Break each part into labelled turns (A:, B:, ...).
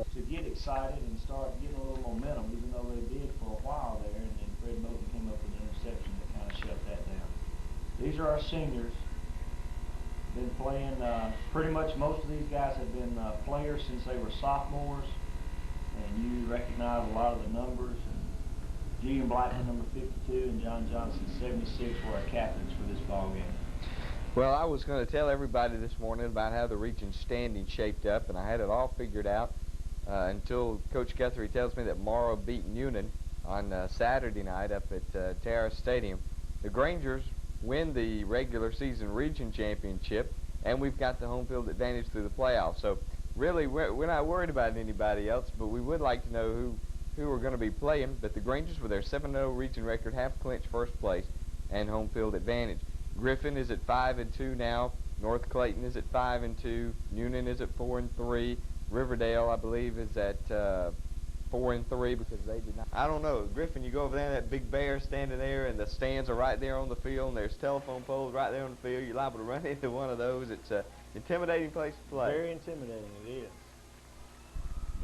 A: to get excited and start getting a little momentum, even though they did for a while there, and then Fred Moten came up with an interception that kind of shut that down. These are our seniors. Been playing, pretty much most of these guys have been players since they were sophomores, and you recognize a lot of the numbers. And Julian Blackman, number 52, and John Johnson, 76, were our captains for this ball game.
B: Well, I was going to tell everybody this morning about how the region's standing shaped up, and I had it all figured out until Coach Guthrie tells me that Morrow beat Union on Saturday night up at Terrace Stadium. The Grangers win the regular season region championship, and we've got the home field advantage through the playoffs. So really, we're not worried about anybody else, but we would like to know who we're going to be playing. But the Grangers, with their 7-0 region record, have clinched first place and home field advantage. Griffin is at 5-2 now. North Clayton is at 5-2. Union is at 4-3. Riverdale, I believe, is at 4-3 because they did not. I don't know. Griffin, you go over there, that big bear standing there, and the stands are right there on the field, and there's telephone poles right there on the field. You're liable to run into one of those. It's an intimidating place to play.
A: Very intimidating, it is.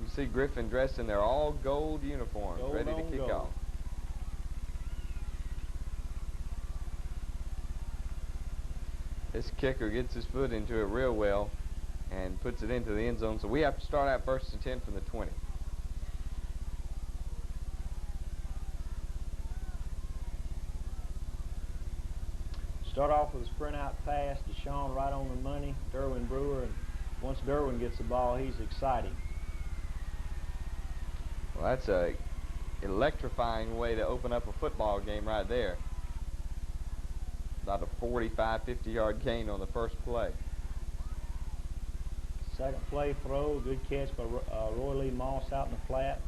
B: You see Griffin dressed in their all gold uniforms,
A: Gold
B: ready to kick
A: gold.
B: off. This kicker gets his foot into it real well and puts it into the end zone. So we have to start out 1st and 10 from the 20.
A: Start off with a sprint out pass. Deshaun right on the money. Derwin Brewer, and once Derwin gets the ball, he's exciting.
B: Well, that's a electrifying way to open up a football game right there. About a 45, 50-yard gain on the first play.
A: Second play throw, good catch by Roy Lee Moss out in the flat.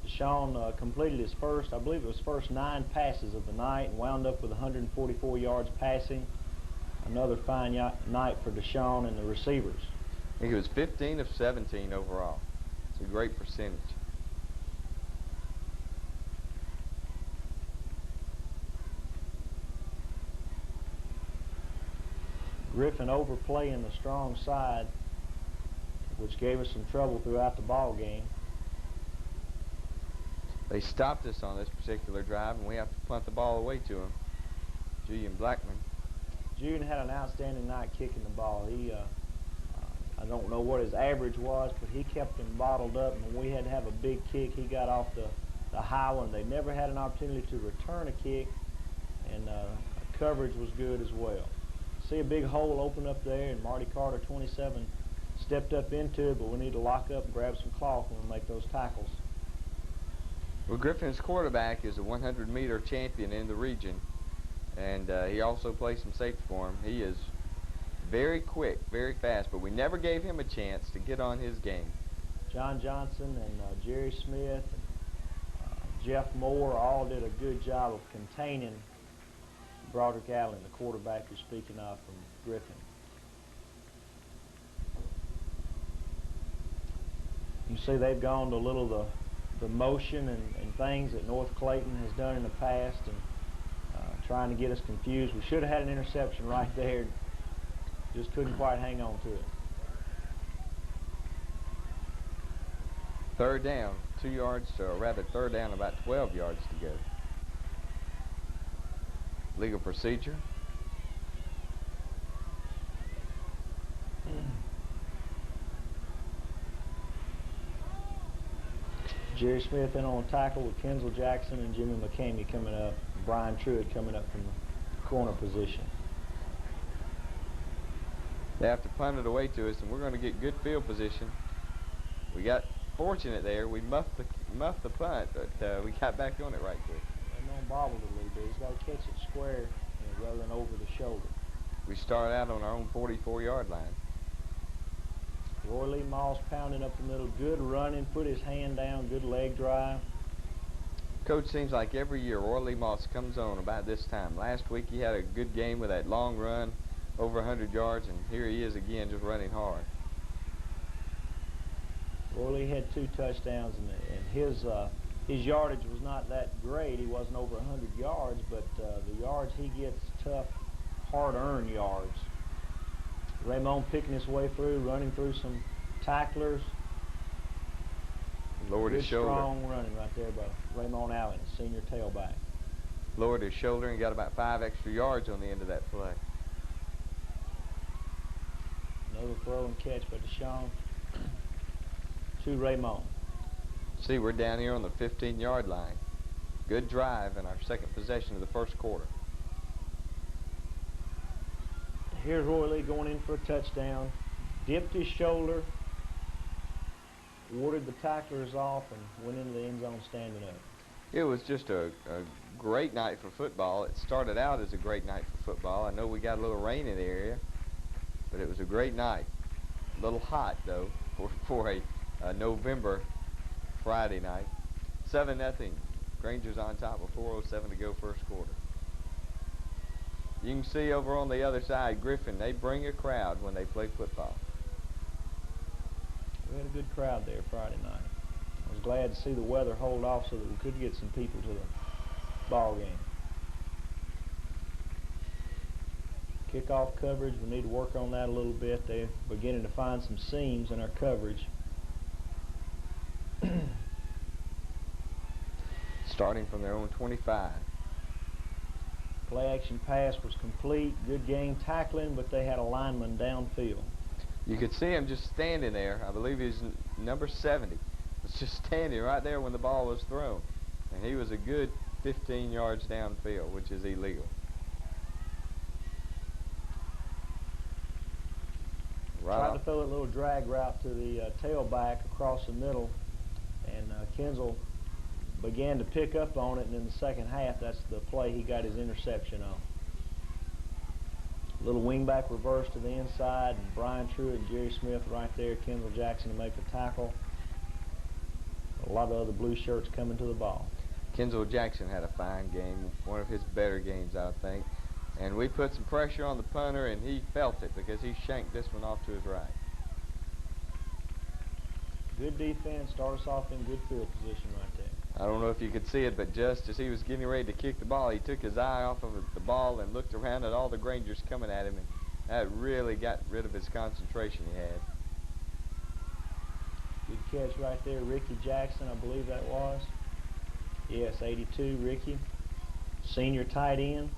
A: Deshaun completed his first, I believe it was first 9 passes of the night, and wound up with 144 yards passing. Another fine night for Deshaun and the receivers.
B: I think it was 15 of 17 overall. It's a great percentage.
A: Griffin overplaying the strong side, which gave us some trouble throughout the ball game.
B: They stopped us on this particular drive, and we have to punt the ball away to him. Julian Blackman.
A: Julian had an outstanding night kicking the ball. He, I don't know what his average was, but he kept them bottled up, and when we had to have a big kick, he got off the high one. They never had an opportunity to return a kick, and coverage was good as well. See a big hole open up there, and Marty Carter, 27, stepped up into it, but we need to lock up and grab some cloth when we make those tackles.
B: Well, Griffin's quarterback is a 100-meter champion in the region, and he also plays some safety for him. He is very quick, very fast, but we never gave him a chance to get on his game.
A: John Johnson and Jerry Smith and Jeff Moore all did a good job of containing Broderick Allen, the quarterback you're speaking of from Griffin. You see they've gone to a little the motion and things that North Clayton has done in the past, and trying to get us confused. We should have had an interception right there, just couldn't quite hang on to it.
B: Third down, 2 yards, or rather third down, about 12 yards to go. Legal procedure.
A: Jerry Smith in on a tackle with Kenzel Jackson and Jimmy McCamey coming up. Brian Truitt coming up from the corner position.
B: They have to punt it away to us, and we're going to get good field position. We got fortunate there. We muffed the punt, but we got back on it right quick.
A: And bobbled a little bit. He's got to catch it square rather than over the shoulder.
B: We start out on our own 44-yard line.
A: Roy Lee Moss pounding up the middle. Good running, put his hand down, good leg drive.
B: Coach, seems like every year Roy Lee Moss comes on about this time. Last week he had a good game with that long run, over 100 yards, and here he is again just running hard.
A: Roy Lee had 2 touchdowns, and his yardage was not that great. He wasn't over 100 yards, but the yards he gets, tough, hard-earned yards. Raymond picking his way through, running through some tacklers.
B: Lowered his
A: Good
B: shoulder.
A: strong running right there by Raymond Alvin, senior tailback.
B: Lowered his shoulder and got about 5 extra yards on the end of that play.
A: Another throw and catch by Deshaun to Raymond.
B: See, we're down here on the 15-yard line. Good drive in our second possession of the first quarter.
A: Here's Roy Lee going in for a touchdown. Dipped his shoulder, warded the tacklers off, and went into the end zone standing up.
B: It was just a great night for football. It started out as a great night for football. I know we got a little rain in the area, but it was a great night. A little hot, though, for a November Friday night. 7-0. Grangers on top with 4:07 to go first quarter. You can see over on the other side, Griffin, they bring a crowd when they play football.
A: We had a good crowd there Friday night. I was glad to see the weather hold off so that we could get some people to the ball game. Kickoff coverage, we need to work on that a little bit. They're beginning to find some seams in our coverage.
B: Starting from their own 25.
A: Play action pass was complete. Good game tackling, but they had a lineman downfield.
B: You could see him just standing there. I believe he's number 70. Was just standing right there when the ball was thrown. And he was a good 15 yards downfield, which is illegal.
A: Tried to throw a little drag route to the tailback across the middle, and Kinzel began to pick up on it, and in the second half, that's the play he got his interception on. Little wingback reverse to the inside, and Brian Truitt and Jerry Smith right there. Kendall Jackson to make the tackle. A lot of other blue shirts coming to the ball.
B: Kendall Jackson had a fine game, one of his better games, I think. And we put some pressure on the punter, and he felt it because he shanked this one off to his right.
A: Good defense, start us off in good field position right there.
B: I don't know if you could see it, but just as he was getting ready to kick the ball, he took his eye off of the ball and looked around at all the Grangers coming at him, and that really got rid of his concentration he had.
A: Good catch right there, Ricky Jackson, I believe that was. Yes, 82, Ricky. Senior tight end.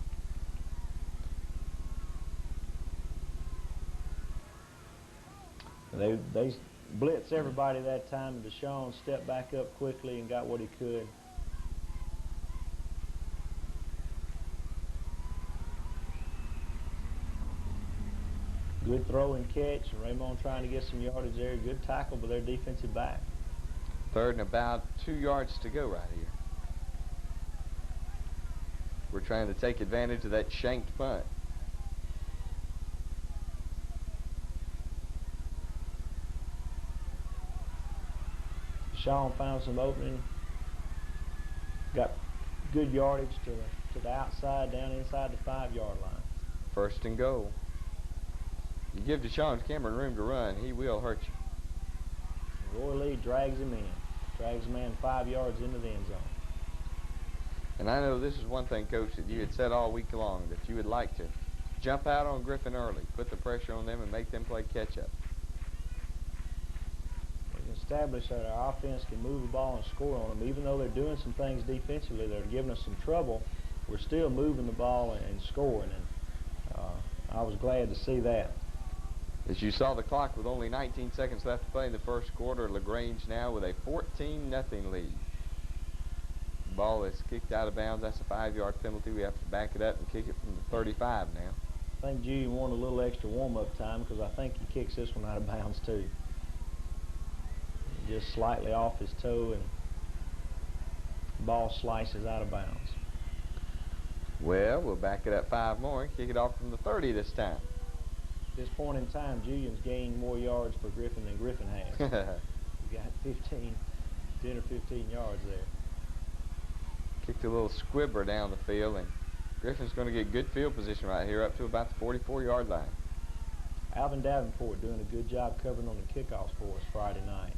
A: They blitzed everybody that time, and Deshaun stepped back up quickly and got what he could. Good throw and catch. Raymond trying to get some yardage there. Good tackle by their defensive back.
B: Third and about 2 yards to go right here. We're trying to take advantage of that shanked punt.
A: Sean found some opening. Got good yardage to the outside, down inside the 5-yard line.
B: First and goal. You give Deshaun Cameron room to run, he will hurt you.
A: Roy Lee drags him in. Drags him in 5 yards into the end zone.
B: And I know this is one thing, Coach, that you had said all week long, that you would like to jump out on Griffin early, put the pressure on them, and make them play catch-up.
A: Establish that our offense can move the ball and score on them. Even though they're doing some things defensively that are giving us some trouble, we're still moving the ball and scoring, and I was glad to see that.
B: As you saw the clock with only 19 seconds left to play in the first quarter, Lagrange now with a 14-0 lead. The ball is kicked out of bounds. That's a 5-yard penalty. We have to back it up and kick it from the 35 now.
A: I think Julian wanted a little extra warm-up time because I think he kicks this one out of bounds too. Just slightly off his toe, and the ball slices out of bounds.
B: Well, we'll back it up 5 more and kick it off from the 30 this time.
A: At this point in time, Julian's gained more yards for Griffin than Griffin has. We got 10 or 15 yards there.
B: Kicked a little squibber down the field, and Griffin's going to get good field position right here up to about the 44-yard line.
A: Alvin Davenport doing a good job covering on the kickoffs for us Friday night.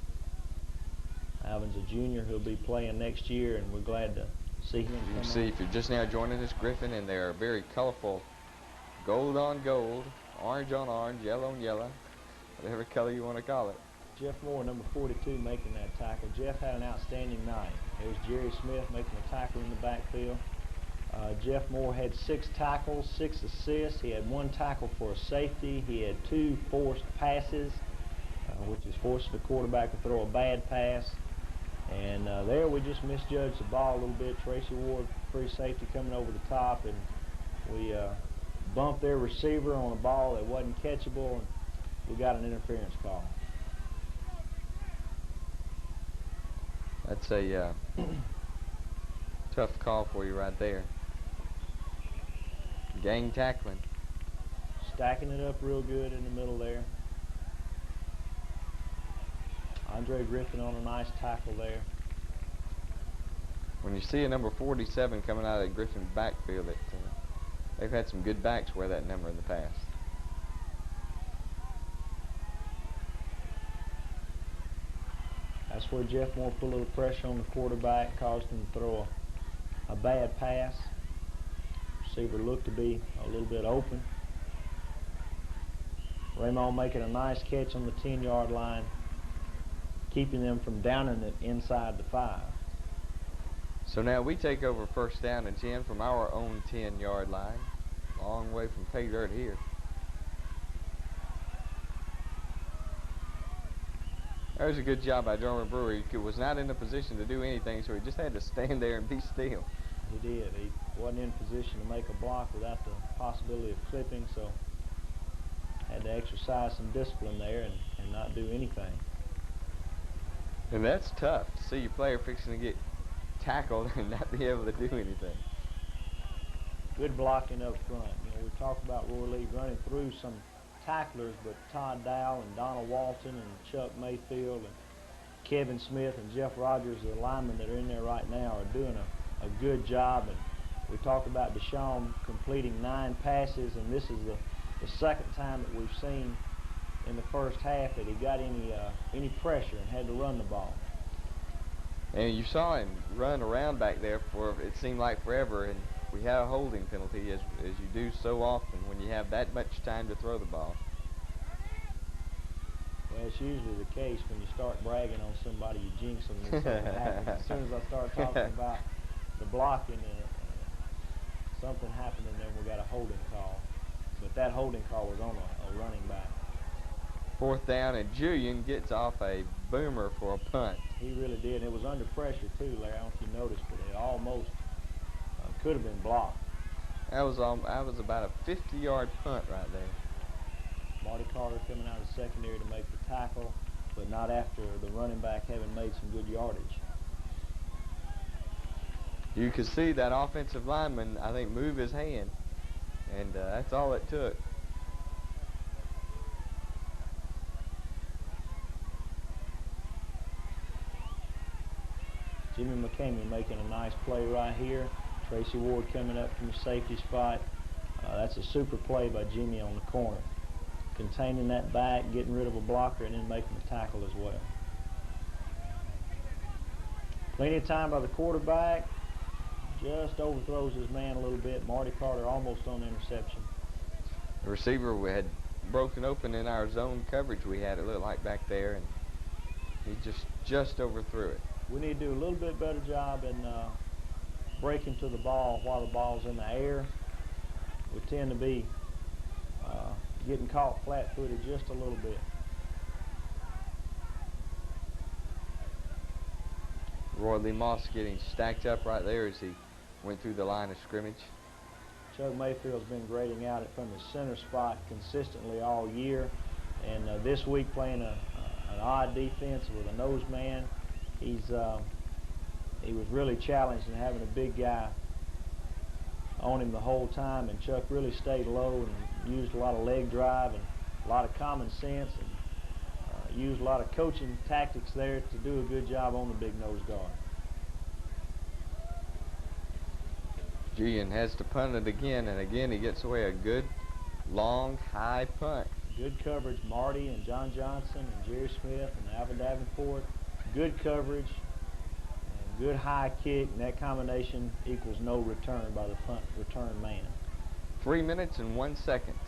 A: Alvin's a junior who'll be playing next year, and we're glad to see him
B: You
A: come
B: can see,
A: on.
B: if you're just now joining us, Griffin, and they're very colorful, gold on gold, orange on orange, yellow on yellow, whatever color you want to call it.
A: Jeff Moore, number 42, making that tackle. Jeff had an outstanding night. There's Jerry Smith making a tackle in the backfield. Jeff Moore had 6 tackles, 6 assists. He had 1 tackle for a safety. He had 2 forced passes, which is forcing the quarterback to throw a bad pass. And there we just misjudged the ball a little bit. Tracy Ward, free safety, coming over the top, and we bumped their receiver on a ball that wasn't catchable, and we got an interference call.
B: That's a tough call for you right there. Gang tackling.
A: Stacking it up real good in the middle there. Andre Griffin on a nice tackle there.
B: When you see a number 47 coming out of the Griffin backfield, they've had some good backs wear that number in the past.
A: That's where Jeff Moore put a little pressure on the quarterback, caused him to throw a bad pass. Receiver looked to be a little bit open. Raymond making a nice catch on the 10-yard line, keeping them from downing it inside the 5.
B: So now we take over first down and 10 from our own 10-yard line. Long way from pay dirt here. That was a good job by German Brewer. He was not in a position to do anything, so he just had to stand there and be still.
A: He did. He wasn't in position to make a block without the possibility of clipping, so had to exercise some discipline there and not do anything.
B: And that's tough to see your player fixing to get tackled and not be able to do anything.
A: Good blocking up front. You know, we talked about Roy Lee running through some tacklers, but Todd Dow and Donald Walton and Chuck Mayfield and Kevin Smith and Jeff Rogers, the linemen that are in there right now, are doing a good job. And we talked about Deshaun completing 9 passes, and this is the second time that we've seen in the first half that he got any pressure and had to run the ball.
B: And you saw him run around back there for, it seemed like forever, and we had a holding penalty, as you do so often when you have that much time to throw the ball.
A: Well, it's usually the case when you start bragging on somebody, you jinx them and something happens. As soon as I start talking about the blocking, something happened, and then we got a holding call. But that holding call was on a running back.
B: 4th down, and Julian gets off a boomer for a punt.
A: He really did. It was under pressure too, Larry. I don't know if you noticed, but it almost could have been blocked.
B: That was about a 50-yard punt right there.
A: Marty Carter coming out of the secondary to make the tackle, but not after the running back having made some good yardage.
B: You could see that offensive lineman, I think, move his hand, and that's all it took.
A: Jimmy McCamey making a nice play right here. Tracy Ward coming up from the safety spot. That's a super play by Jimmy on the corner. Containing that back, getting rid of a blocker, and then making the tackle as well. Plenty of time by the quarterback. Just overthrows his man a little bit. Marty Carter almost on the interception.
B: The receiver had broken open in our zone coverage we had, it looked like, back there, and he just overthrew it.
A: We need to do a little bit better job in breaking to the ball while the ball's in the air. We tend to be getting caught flat-footed just a little bit.
B: Roy Lee Moss getting stacked up right there as he went through the line of scrimmage.
A: Chuck Mayfield's been grading out it from the center spot consistently all year, and this week playing an odd defense with a nose man. He was really challenged in having a big guy on him the whole time, and Chuck really stayed low and used a lot of leg drive and a lot of common sense, and used a lot of coaching tactics there to do a good job on the big nose guard.
B: Julian has to punt it again, and again he gets away a good, long, high punt.
A: Good coverage, Marty and John Johnson and Jerry Smith and Alvin Davenport. Good coverage and good high kick, and that combination equals no return by the punt return man.
B: 3 minutes and 1 second.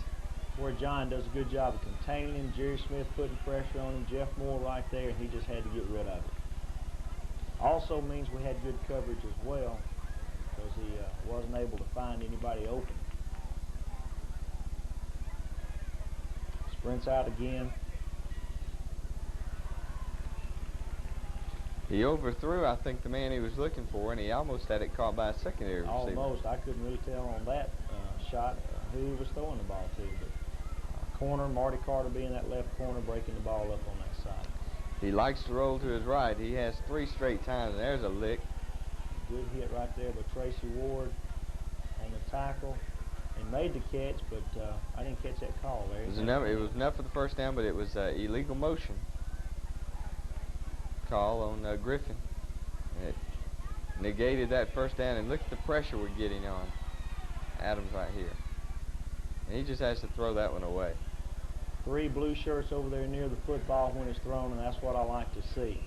A: where John does a good job of containing him. Jerry Smith putting pressure on him. Jeff Moore right there, and he just had to get rid of it. Also means we had good coverage as well, because he wasn't able to find anybody open. Sprints out again.
B: He overthrew, I think, the man he was looking for, and he almost had it caught by a secondary receiver.
A: Almost. I couldn't really tell on that shot who he was throwing the ball to. But corner, Marty Carter being that left corner, breaking the ball up on that side.
B: He likes to roll to his right. He has 3 straight times, and there's a lick.
A: Good hit right there by Tracy Ward on the tackle. He made the catch, but I didn't catch that call there.
B: It was enough for the first down, but it was illegal motion call on Griffin. It negated that first down, and look at the pressure we're getting on Adams right here. And he just has to throw that one away.
A: 3 blue shirts over there near the football when it's thrown, and that's what I like to see.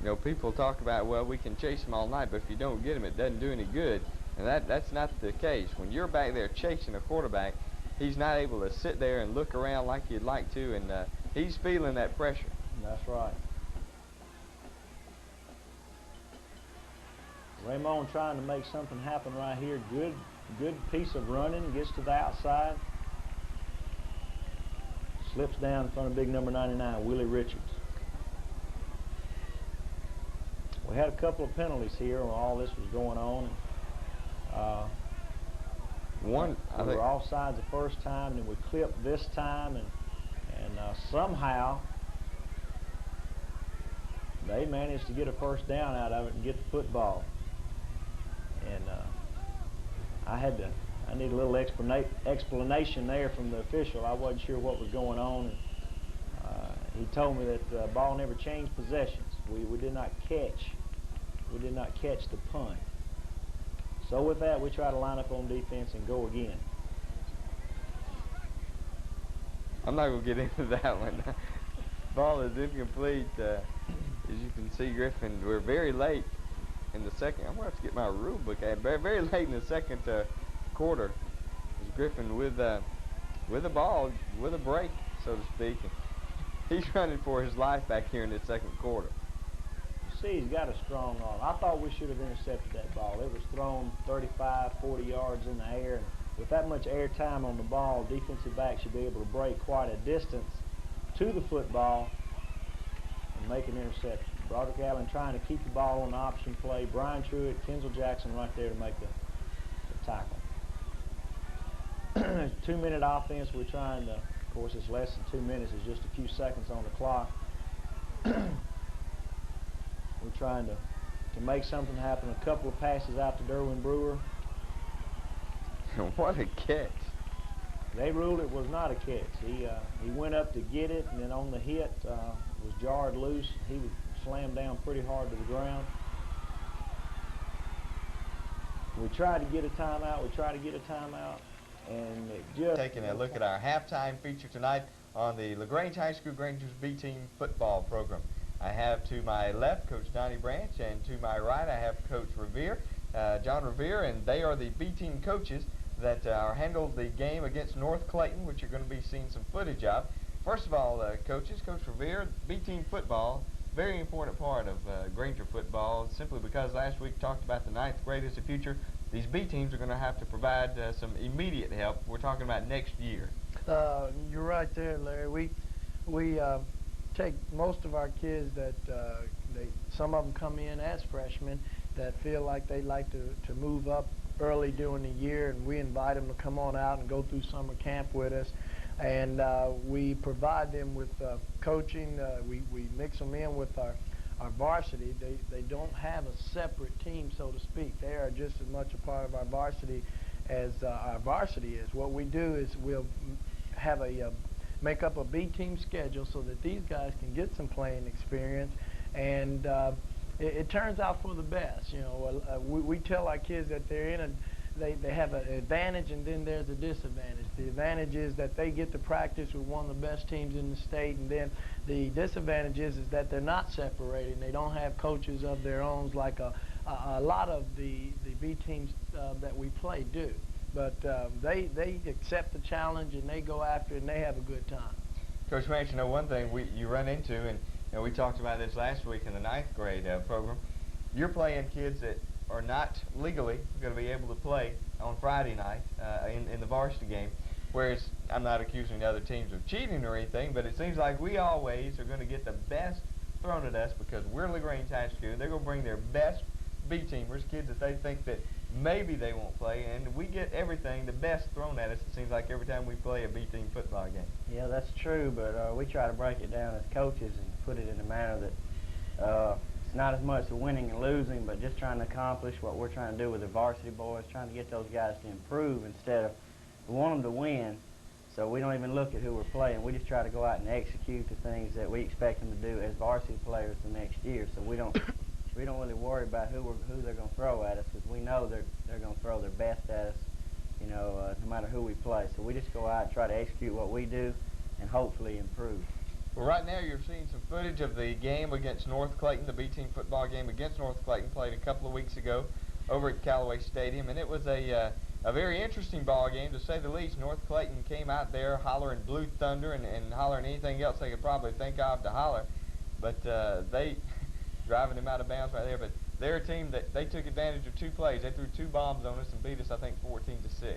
B: You know, people talk about, well, we can chase him all night, but if you don't get him, it doesn't do any good. And that's not the case. When you're back there chasing a quarterback, he's not able to sit there and look around like you'd like to, and he's feeling that pressure.
A: That's right. Raymond trying to make something happen right here. Good piece of running. Gets to the outside. Slips down in front of big number 99, Willie Richards. We had a couple of penalties here when all this was going on. We were offsides the first time, and then we clipped this time, and somehow they managed to get a first down out of it and get the football. And I need a little explanation there from the official. I wasn't sure what was going on. And, he told me that the ball never changed possessions. We did not catch the punt. So with that, we try to line up on defense and go again.
B: I'm not going to get into that one. Ball is incomplete. As you can see, Griffin, we're very late in the second. I'm going to have to get my rule book out. Very late in the second quarter. Is Griffin with the ball, with a break, so to speak. He's running for his life back here in the second quarter.
A: See, he's got a strong arm. I thought we should have intercepted that ball. It was thrown 35, 40 yards in the air. And with that much air time on the ball, defensive back should be able to break quite a distance to the football and make an interception. Broderick Allen trying to keep the ball on the option play. Brian Truitt, Kenzel Jackson right there to make the tackle. 2-minute offense. We're trying to, of course, it's less than 2 minutes. It's just a few seconds on the clock. We're trying to make something happen. A couple of passes out to Derwin Brewer.
B: What a catch.
A: They ruled it was not a catch. He went up to get it, and then on the hit was jarred loose. He was slammed down pretty hard to the ground. We tried to get a timeout. And it just...
B: Taking a look at our halftime feature tonight on the Lagrange High School Grangers B-Team football program. I have to my left Coach Donnie Branch, and to my right I have Coach Revere, John Revere, and they are the B-Team coaches that handled the game against North Clayton, which you're going to be seeing some footage of. First of all, coaches, Coach Revere, B-Team football, very important part of Granger football, simply because last week talked about the 9th grade as the future. These B teams are going to have to provide some immediate help. We're talking about next year.
C: You're right there, Larry. We take most of our kids that some of them come in as freshmen that feel like they like to move up early during the year, and we invite them to come on out and go through summer camp with us. And we provide them with coaching. We mix them in with our varsity. They don't have a separate team, so to speak. They are just as much a part of our varsity as our varsity is. What we do is we'll have make up a B-team schedule so that these guys can get some playing experience, and it turns out for the best. You know, we tell our kids that they have an advantage, and then there's a disadvantage. The advantage is that they get to practice with one of the best teams in the state, and then the disadvantage is that they're not separated, and they don't have coaches of their own like a lot of the B teams that we play do. But they accept the challenge and they go after it and they have a good time.
B: Coach Ranch, you know one thing you run into, and we talked about this last week in the ninth grade program. You're playing kids that are not legally going to be able to play on Friday night in the varsity game. Whereas I'm not accusing the other teams of cheating or anything, but it seems like we always are going to get the best thrown at us because we're Lagrange High School. They're going to bring their best B-teamers, kids that they think that maybe they won't play, and we get everything, the best thrown at us, it seems like, every time we play a B-team football game.
D: Yeah, that's true, but we try to break it down as coaches and put it in a manner that it's not as much the winning and losing, but just trying to accomplish what we're trying to do with the varsity boys, trying to get those guys to improve instead of we want them to win, so we don't even look at who we're playing. We just try to go out and execute the things that we expect them to do as varsity players the next year, so we don't really worry about who they're going to throw at us because we know they're going to throw their best at us, you know, no matter who we play. So we just go out and try to execute what we do and hopefully improve.
B: Well, right now you're seeing some footage of the game against North Clayton, the B-team football game against North Clayton, played a couple of weeks ago over at Callaway Stadium, and it was a very interesting ball game, to say the least. North Clayton came out there hollering Blue Thunder and hollering anything else they could probably think of to holler, but they driving him out of bounds right there. But they're a team that they took advantage of two plays. They threw two bombs on us and beat us, I think, 14-6.
C: Yeah.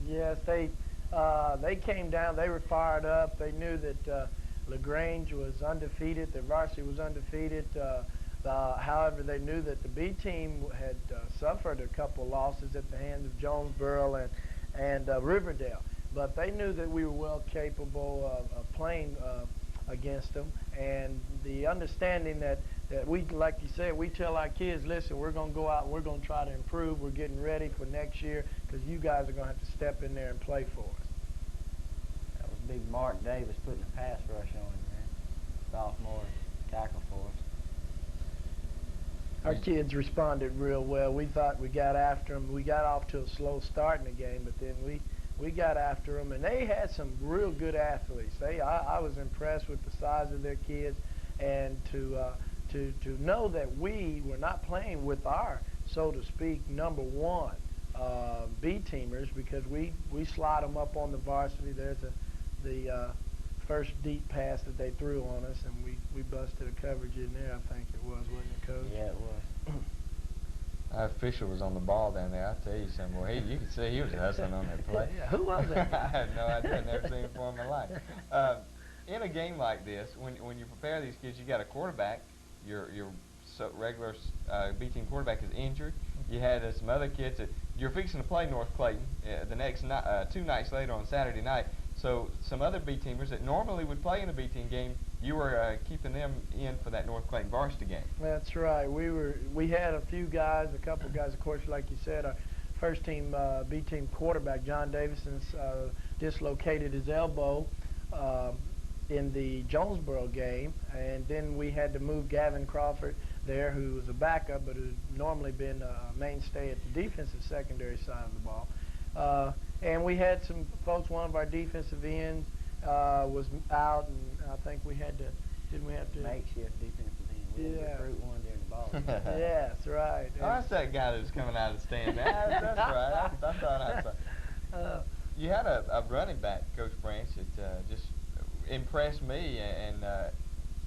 C: Yes, they came down. They were fired up. They knew that Lagrange was undefeated. Their varsity was undefeated. However, they knew that the B team had suffered a couple losses at the hands of Jonesboro and Riverdale. But they knew that we were well capable of playing against them. And the understanding that we, like you said, we tell our kids, listen, we're going to go out and we're going to try to improve. We're getting ready for next year because you guys are going to have to step in there and play for us.
D: That was big Mark Davis putting a pass rush on him, man. Sophomore tackle for us.
C: Our kids responded real well. We thought we got after them. We got off to a slow start in the game, but then we got after them, and they had some real good athletes. I was impressed with the size of their kids, and to know that we were not playing with our, so to speak, #1 B-teamers, because we slide them up on the varsity. There's the first deep pass that they threw on us, and we busted a coverage in there, I think it was, wasn't it, Coach?
D: Yeah, it was.
B: Our official was on the ball down there. I tell you something, boy, you could see he was hustling on that play.
C: Yeah, who was it?
B: I had no idea. I've never seen him before in my life. In a game like this, when you prepare these kids, you got a quarterback. Your regular B-team quarterback is injured. You had some other kids that you're fixing to play North Clayton the next 2 nights later on Saturday night. So some other B-teamers that normally would play in a B-team game, you were keeping them in for that North Clayton varsity game.
C: That's right. We had a couple of guys, of course, like you said, our first team B-team quarterback, John Davison's dislocated his elbow in the Jonesboro game, and then we had to move Gavin Crawford there, who was a backup but who'd normally been a mainstay at the defensive secondary side of the ball. And we had some folks, one of our defensive ends was out, and I think we had to, didn't we have to?
D: Makeshift defensive end. We didn't recruit one during the ball game.
C: Yeah, that's right.
B: Oh, that's that guy that was coming out of the stand. That's right. I thought I saw. You had a running back, Coach Branch, that just impressed me, and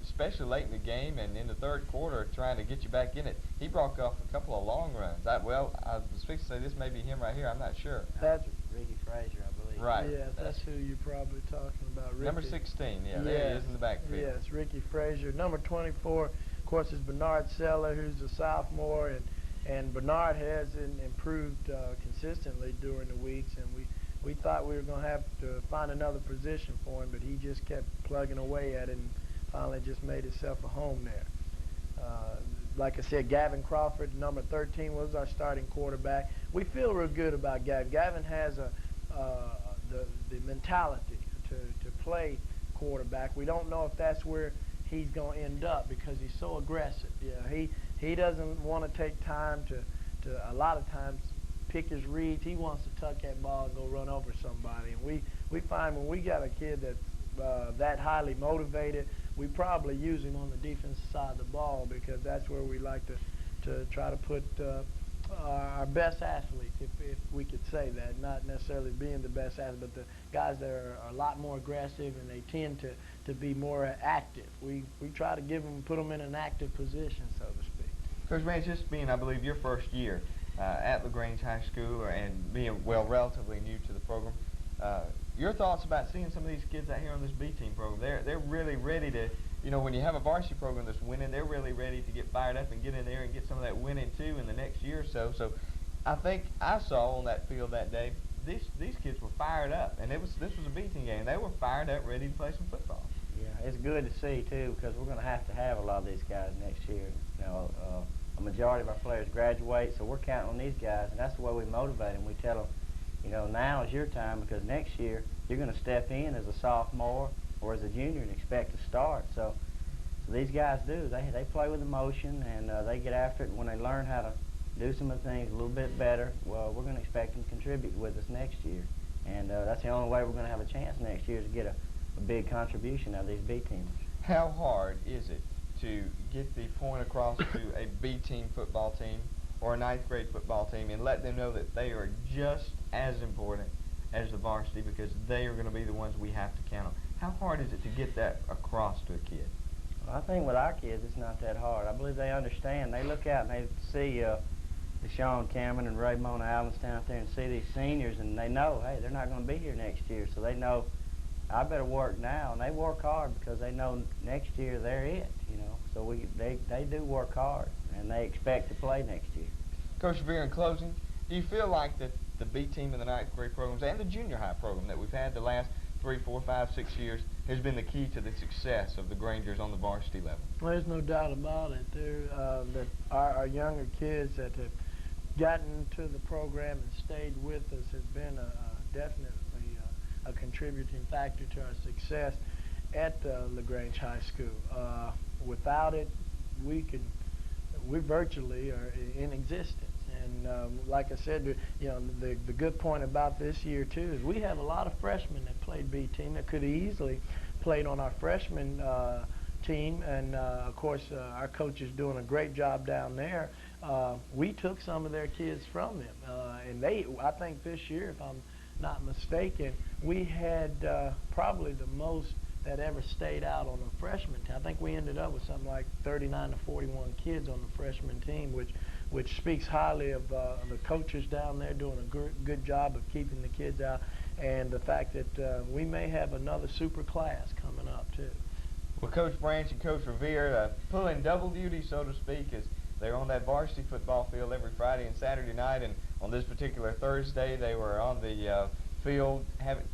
B: especially late in the game and in the third quarter, trying to get you back in it. He broke off a couple of long runs. I was fixing to say this may be him right here. I'm not sure.
C: That's
D: Ricky Frazier, I believe.
C: Right. Yes, that's who you're probably talking about. Ricky.
B: Number 16. Yeah, there he is in the backfield.
C: Yes, Ricky Frazier. Number 24, of course, is Bernard Seller, who's a sophomore, and Bernard has improved consistently during the weeks, and we thought we were going to have to find another position for him, but he just kept plugging away at it and finally just made himself a home there. Like I said, Gavin Crawford, number 13, was our starting quarterback. We feel real good about Gavin. Gavin has the mentality to play quarterback. We don't know if that's where he's going to end up because he's so aggressive. Yeah, he doesn't want to take time to a lot of times pick his reads. He wants to tuck that ball and go run over somebody. And we find when we got a kid that's that highly motivated, we probably use him on the defensive side of the ball because that's where we like to try to put our best athletes, if we could say that, not necessarily being the best athlete, but the guys that are a lot more aggressive and they tend to be more active. We try to put them in an active position, so to speak.
B: Coach Branch, this being, I believe, your first year at Lagrange High School and being, well, relatively new to the program, your thoughts about seeing some of these kids out here on this B team program? They're really ready to, you know, when you have a varsity program that's winning, they're really ready to get fired up and get in there and get some of that winning too in the next year or so. So I think I saw on that field that day, these kids were fired up, and this was a B team game. They were fired up, ready to play some football.
D: Yeah, it's good to see too, because we're going to have a lot of these guys next year. You know, a majority of our players graduate, so we're counting on these guys, and that's the way we motivate them. We tell them, you know, now is your time, because next year you're going to step in as a sophomore or as a junior and expect to start. So these guys do. They play with emotion, and they get after it. When they learn how to do some of the things a little bit better, well, we're going to expect them to contribute with us next year. And that's the only way we're going to have a chance next year, to get a big contribution out of these B teams.
B: How hard is it to get the point across to a B team football team or a ninth grade football team and let them know that they are just as important as the varsity, because they are going to be the ones we have to count on? How hard is it to get that across to a kid?
D: Well, I think with our kids, it's not that hard. I believe they understand. They look out and they see Deshaun Cameron and Raymond Alvin stand out there and see these seniors, and they know, hey, they're not going to be here next year, so they know I better work now, and they work hard because they know next year they're it, you know. So they do work hard, and they expect to play next year.
B: Coach Revere, in closing, do you feel like that the B team and the ninth grade programs and the junior high program that we've had the last 3, 4, 5, 6 years has been the key to the success of the Grangers on the varsity level?
C: Well, there's no doubt about it. That our younger kids that have gotten into the program and stayed with us has been definitely a contributing factor to our success at Lagrange High School. Without it, we virtually are in existence. And like I said, you know, the good point about this year too is we have a lot of freshmen that played B team that could have easily played on our freshman team, and of course our coach is doing a great job down there. We took some of their kids from them, and I think this year, if I'm not mistaken, we had probably the most that ever stayed out on the freshman team. I think we ended up with something like 39 to 41 kids on the freshman team, which speaks highly of the coaches down there doing a good job of keeping the kids out, and the fact that we may have another super class coming up too.
B: Well, Coach Branch and Coach Revere pulling double duty, so to speak, as they're on that varsity football field every Friday and Saturday night, and on this particular Thursday they were on the field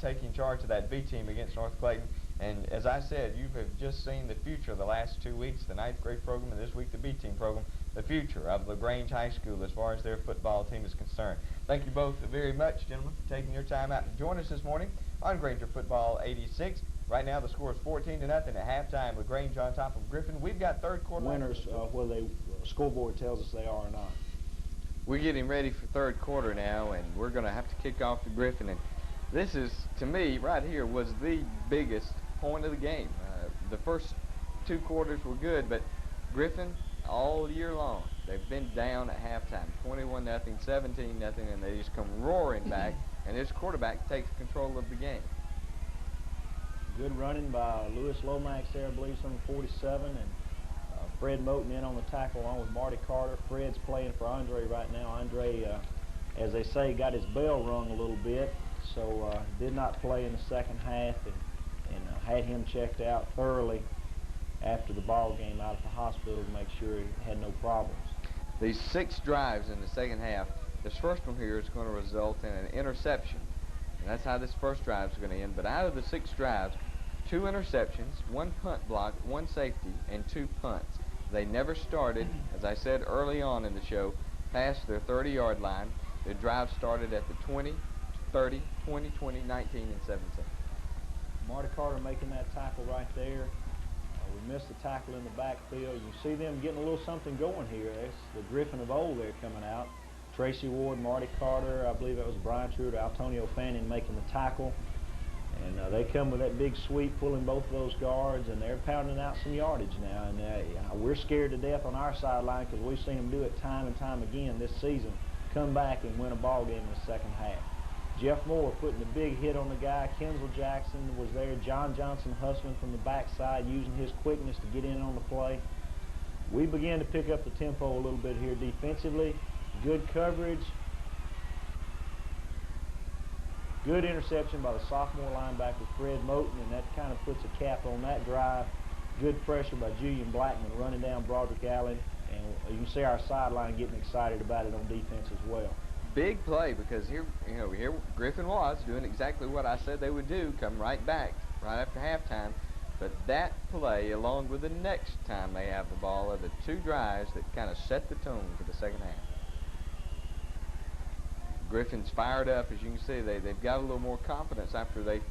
B: taking charge of that B team against North Clayton. And as I said, you have just seen the future the last 2 weeks, the ninth grade program, and this week the B team program, the future of Lagrange High School as far as their football team is concerned. Thank you both very much, gentlemen, for taking your time out to join us this morning on Granger Football 86. Right now the score is 14-0 at halftime. Lagrange on top of Griffin. We've got third quarter.
E: Winners, whether the scoreboard tells us they are or not.
B: We're getting ready for third quarter now, and we're going to have to kick off the Griffin. And this is, to me, right here, was the biggest point of the game. The first 2 quarters were good, but Griffin, all year long, they've been down at halftime, 21-0, 17-0, and they just come roaring back, and this quarterback takes control of the game.
E: Good running by Lewis Lomax there, I believe, number 47, and Fred Moten in on the tackle along with Marty Carter. Fred's playing for Andre right now. Andre, as they say, got his bell rung a little bit, so did not play in the second half, and had him checked out thoroughly after the ball game out at the hospital to make sure he had no problems.
B: These 6 drives in the second half, this first one here is going to result in an interception. And that's how this first drive is going to end. But out of the 6 drives, 2 interceptions, 1 punt block, 1 safety, and 2 punts. They never started, as I said early on in the show, past their 30-yard line. The drive started at the 20, 30, 20, 20, 19, and 17.
E: Marty Carter making that tackle right there. We missed the tackle in the backfield. You see them getting a little something going here. It's the Griffin of old there coming out. Tracy Ward, Marty Carter, I believe it was Brian Truitt, Antonio Fanning making the tackle. And they come with that big sweep, pulling both of those guards, and they're pounding out some yardage now. And we're scared to death on our sideline because we've seen them do it time and time again this season. Come back and win a ball game in the second half. Jeff Moore putting a big hit on the guy. Kenzel Jackson was there. John Johnson hustling from the backside, using his quickness to get in on the play. We began to pick up the tempo a little bit here defensively. Good coverage. Good interception by the sophomore linebacker Fred Moten, and that kind of puts a cap on that drive. Good pressure by Julian Blackman running down Broderick Allen, and you can see our sideline getting excited about it on defense as well.
B: Big play, because here Griffin was doing exactly what I said they would do, come right back right after halftime. But that play, along with the next time they have the ball, are the two drives that kind of set the tone for the second half. Griffin's fired up, as you can see. They've got a little more confidence after they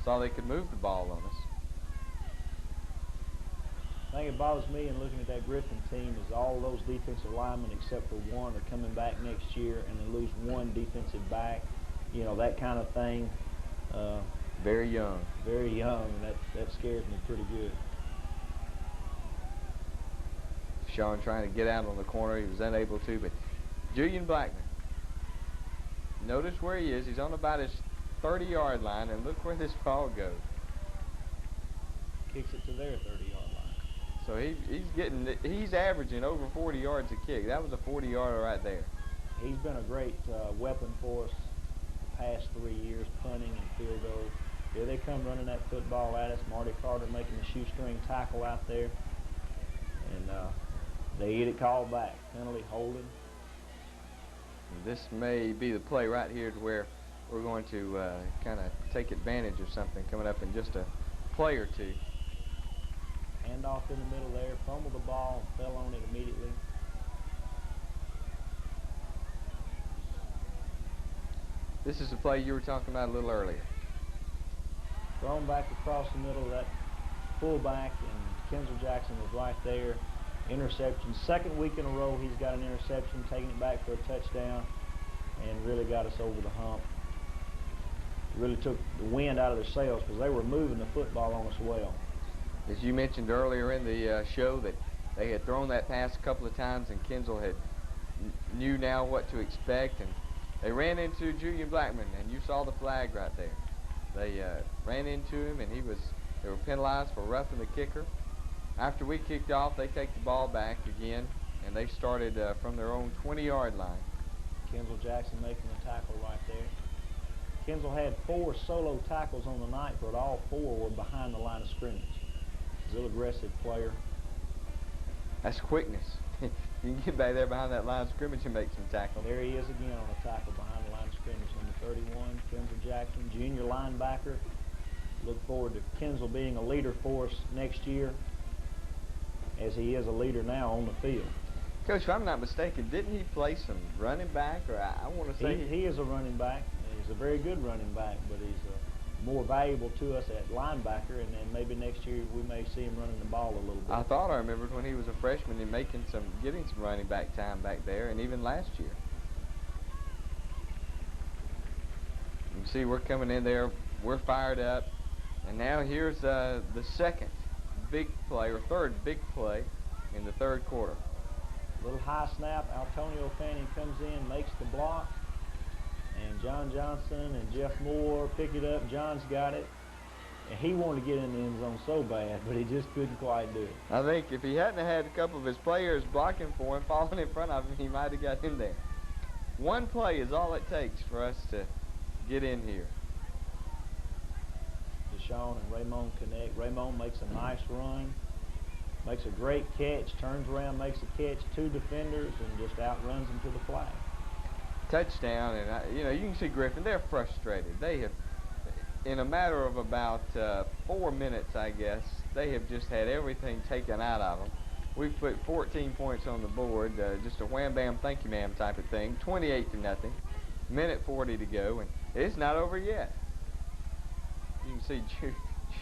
B: saw they could move the ball on us.
E: The thing that bothers me in looking at that Griffin team is all those defensive linemen, except for one, are coming back next year, and they lose one defensive back. You know, that kind of thing.
B: Very young.
E: Very young, and that scares me pretty good.
B: Sean trying to get out on the corner. He was unable to, but Julian Blackman. Notice where he is. He's on about his 30-yard line, and look where this ball goes.
E: Kicks it to their 30-yard line.
B: So he's averaging over 40 yards a kick. That was a 40-yarder right there.
E: He's been a great weapon for us the past 3 years, punting and field goal. Here they come running that football at us. Marty Carter making a shoestring tackle out there, and they get it called back. Penalty holding.
B: This may be the play right here to where we're going to kind of take advantage of something coming up in just a play or two.
E: Handoff in the middle there, fumbled the ball, and fell on it immediately.
B: This is the play you were talking about a little earlier.
E: Thrown back across the middle of that fullback, and Kenzel Jackson was right there. Interception. Second week in a row he's got an interception, taking it back for a touchdown, and really got us over the hump. Really took the wind out of their sails because they were moving the football on us well.
B: As you mentioned earlier in the show, that they had thrown that pass a couple of times, and Kenzel had knew now what to expect, and they ran into Julian Blackman, and you saw the flag right there. They ran into him, and they were penalized for roughing the kicker. After we kicked off, they take the ball back again, and they started from their own 20-yard line.
E: Kenzel Jackson making the tackle right there. Kenzel had 4 solo tackles on the night, but all 4 were behind the line of scrimmage. Real aggressive player.
B: That's quickness. You can get back there behind that line of scrimmage and make some tackles.
E: There he is again on a tackle behind the line of scrimmage. Number 31, Kenzel Jackson, junior linebacker. Look forward to Kenzel being a leader for us next year, as he is a leader now on the field.
B: Coach, if I'm not mistaken, didn't he play some running back? Or I want to say
E: he is a running back. He's a very good running back, but he's more valuable to us at linebacker, and then maybe next year we may see him running the ball a little bit.
B: I thought I remembered when he was a freshman and getting some running back time back there, and even last year. You see, we're coming in there, we're fired up, and now here's the second big play, or third big play in the third quarter.
E: Little high snap. Antonio Fanning comes in, makes the block, and John Johnson and Jeff Moore pick it up. John's got it, and he wanted to get in the end zone so bad, but he just couldn't quite do it.
B: I think if he hadn't had a couple of his players blocking for him, falling in front of him, he might have got in there. One play is all it takes for us to get in here.
E: Deshaun and Raymond connect. Raymond makes a nice run, makes a great catch, turns around, makes a catch, 2 defenders, and just outruns them to the flag.
B: Touchdown, and you can see Griffin, they're frustrated. They have, in a matter of about 4 minutes, I guess, they have just had everything taken out of them. We've put 14 points on the board, just a wham bam thank you ma'am type of thing, 28-0, minute 40 to go, and it's not over yet. You can see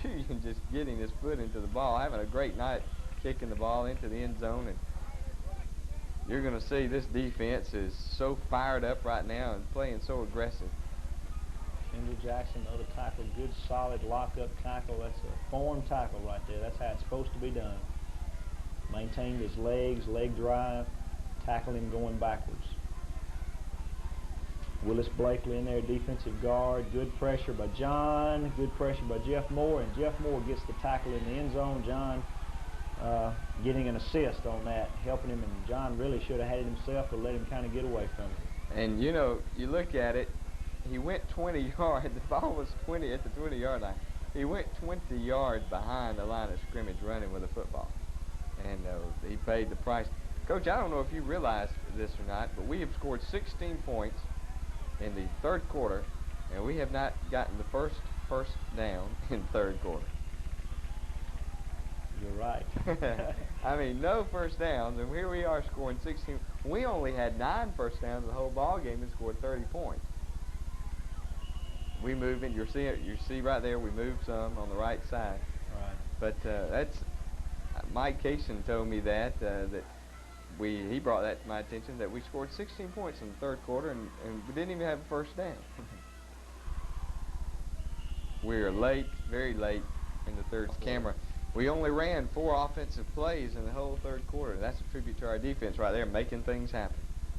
B: Julian just getting his foot into the ball, having a great night kicking the ball into the end zone, and you're going to see this defense is so fired up right now and playing so aggressive.
E: Kendall Jackson, another tackle, good solid lock-up tackle. That's a form tackle right there. That's how it's supposed to be done. Maintained his legs, leg drive, tackled him going backwards. Willis Blakely in there, defensive guard. Good pressure by John, good pressure by Jeff Moore, and Jeff Moore gets the tackle in the end zone. John getting an assist on that, helping him, and John really should have had it himself, but let him kind of get away from it.
B: And you know, you look at it, he went 20 yards. The ball was 20 at the 20-yard line. He went 20 yards behind the line of scrimmage running with a football, and he paid the price. Coach, I don't know if you realize this or not, but we have scored 16 points in the third quarter, and we have not gotten the first down in third quarter.
E: You're right.
B: I mean, no first downs, and here we are scoring 16. We only had 9 first downs the whole ball game and scored 30 points. We move in. You see right there, we moved some on the right side.
E: Right.
B: But that's Mike Kaysen told me that he brought that to my attention, that we scored 16 points in the third quarter and we didn't even have a first down. We are late, very late in the third camera. We only ran 4 offensive plays in the whole third quarter. That's a tribute to our defense right there, making things happen.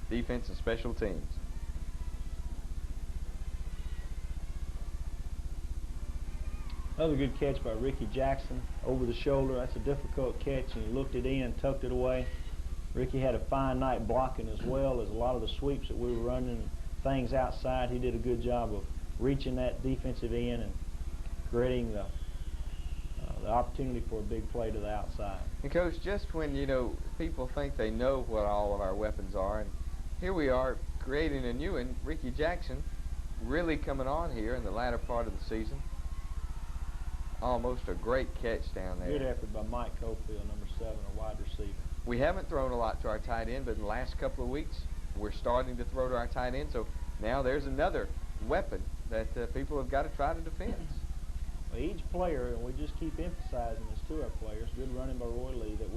B: Defense and special teams.
E: Another good catch by Ricky Jackson over the shoulder. That's a difficult catch, and he looked it in, tucked it away. Ricky had a fine night blocking as well as a lot of the sweeps that we were running, things outside. He did a good job of reaching that defensive end and creating the opportunity for a big play to the outside.
B: And Coach, just when, you know, people think they know what all of our weapons are, and here we are creating a new one. Ricky Jackson really coming on here in the latter part of the season. Almost a great catch down there.
E: Good effort by Mike Cofield, number 7, a wide receiver.
B: We haven't thrown a lot to our tight end, but in the last couple of weeks, we're starting to throw to our tight end. So now there's another weapon that people have got to try to defend.
E: Well, each player, and we just keep emphasizing this to our players, good running by Roy Lee, that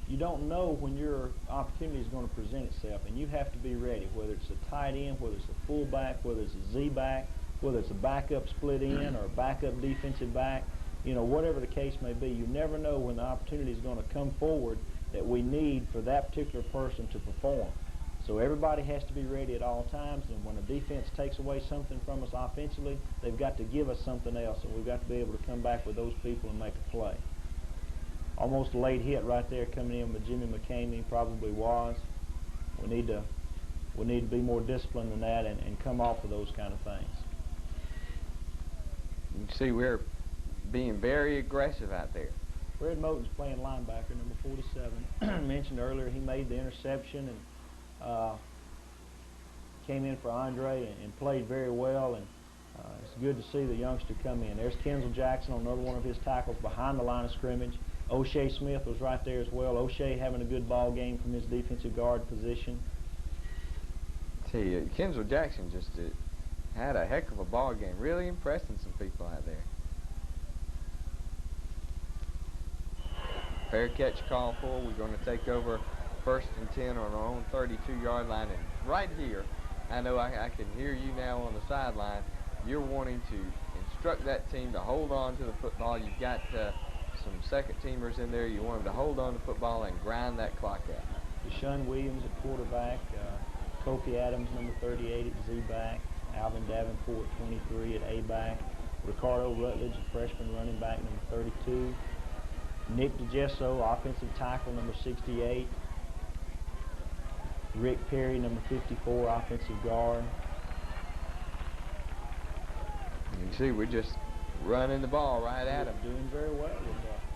E: you don't know when your opportunity is going to present itself, and you have to be ready, whether it's a tight end, whether it's a fullback, whether it's a Z-back, whether it's a backup split end or a backup defensive back, you know, whatever the case may be. You never know when the opportunity is going to come forward that we need for that particular person to perform. So everybody has to be ready at all times, and when a defense takes away something from us offensively, they've got to give us something else, and we've got to be able to come back with those people and make a play. Almost a late hit right there coming in with Jimmy McCamey, probably was. We need to be more disciplined than that and come off of those kind of things.
B: You can see we're being very aggressive out there.
E: Fred Moten's playing linebacker, number 47. Mentioned earlier, he made the interception and came in for Andre and played very well, and it's good to see the youngster come in. There's Kendall Jackson on another one of his tackles behind the line of scrimmage. O'Shea Smith was right there as well. O'Shea having a good ball game from his defensive guard position.
B: See, Kendall Jackson just had a heck of a ball game, really impressing some people out there. Fair catch call for. We're going to take over 1st and 10 on our own 32-yard line. And right here, I know I can hear you now on the sideline. You're wanting to instruct that team to hold on to the football. You've got some second-teamers in there. You want them to hold on to the football and grind that clock out.
E: Deshaun Williams at quarterback. Kofi Adams, number 38 at Z-back. Alvin Davenport, 23 at A-back. Ricardo Rutledge, a freshman running back, number 32. Nick DeGesso, offensive tackle, number 68. Rick Perry, number 54, offensive guard.
B: You can see we're just running the ball right at them.
E: Doing very well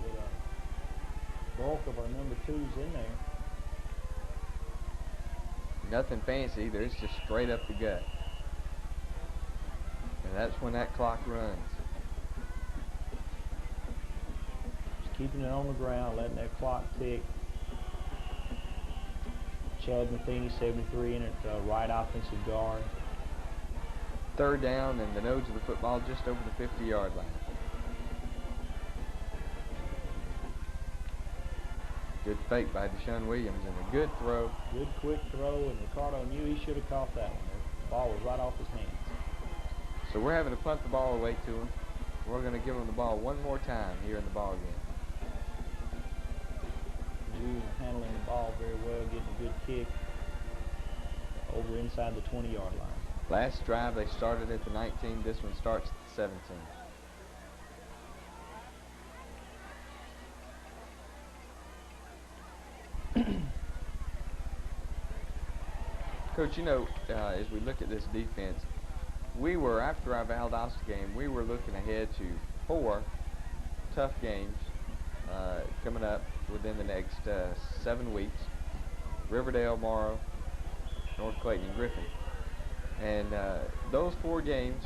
E: with a bulk of our number 2s in there.
B: Nothing fancy either. It's just straight up the gut. And that's when that clock runs.
E: Just keeping it on the ground, letting that clock tick. Chad Matheny, 73, in at right offensive guard.
B: 3rd down and the nose of the football just over the 50-yard line. Good fake by Deshaun Williams and a good throw.
E: Good quick throw, and Ricardo knew he should have caught that one. The ball was right off his hands.
B: So we're having to punt the ball away to them. We're going to give them the ball one more time here in the ball game.
E: Jews are handling the ball very well, getting a good kick over inside the 20-yard line.
B: Last drive they started at the 19. This one starts at the 17. Coach, you know, as we look at this defense, we were, after our Valdosta game, we were looking ahead to 4 tough games coming up within the next 7 weeks. Riverdale, Morrow, North Clayton, and Griffin. And those 4 games,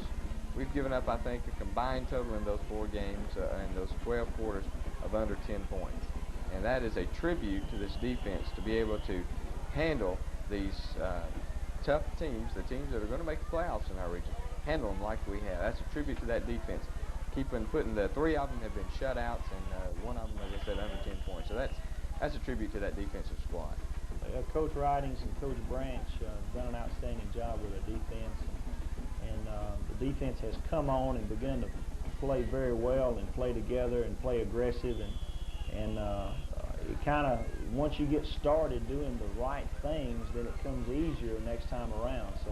B: we've given up, I think, a combined total in those 4 games in those 12 quarters of under 10 points. And that is a tribute to this defense to be able to handle these tough teams, the teams that are going to make the playoffs in our region, handle them like we have. That's a tribute to that defense. Putting the 3 of them have been shutouts, and 1 of them, as I said, under 10 points. So that's a tribute to that defensive squad.
E: Coach Ridings and Coach Branch done an outstanding job with the defense, and the defense has come on and begun to play very well and play together and play aggressive, and it kind of, once you get started doing the right things, then it comes easier next time around. So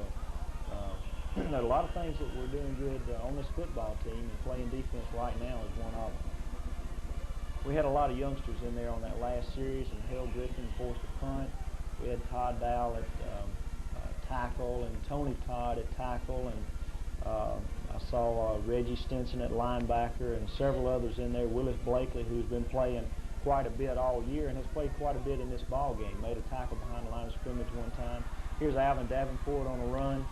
E: there are a lot of things that we're doing good on this football team, and playing defense right now is one of them. We had a lot of youngsters in there on that last series, and held Griffin forced a punt. We had Todd Dowell at tackle, and Tony Todd at tackle, and I saw Reggie Stinson at linebacker, and several others in there. Willis Blakely, who's been playing quite a bit all year and has played quite a bit in this ball game, made a tackle behind the line of scrimmage one time. Here's Alvin Davenport on a run.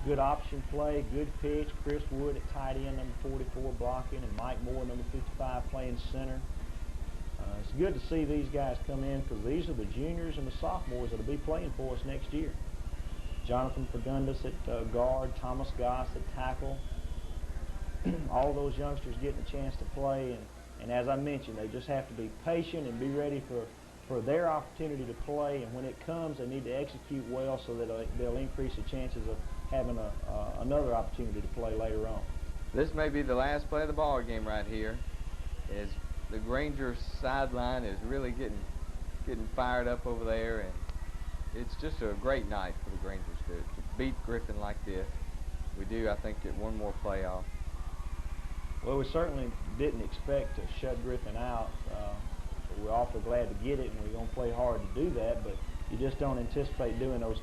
E: Good option play, good pitch. Chris Wood at tight end, number 44, blocking, and Mike Moore, number 55, playing center. It's good to see these guys come in, because these are the juniors and the sophomores that will be playing for us next year. Jonathan Fagundes at guard, Thomas Goss at tackle. All those youngsters getting a chance to play, and as I mentioned, they just have to be patient and be ready for their opportunity to play, and when it comes, they need to execute well so that they'll increase the chances of having another opportunity to play later on.
B: This may be the last play of the ball game right here, as the Grangers sideline is really getting fired up over there, and it's just a great night for the Grangers to beat Griffin like this. We do, I think, get one more playoff.
E: Well, we certainly didn't expect to shut Griffin out. We're awfully glad to get it, and we're going to play hard to do that, but you just don't anticipate doing those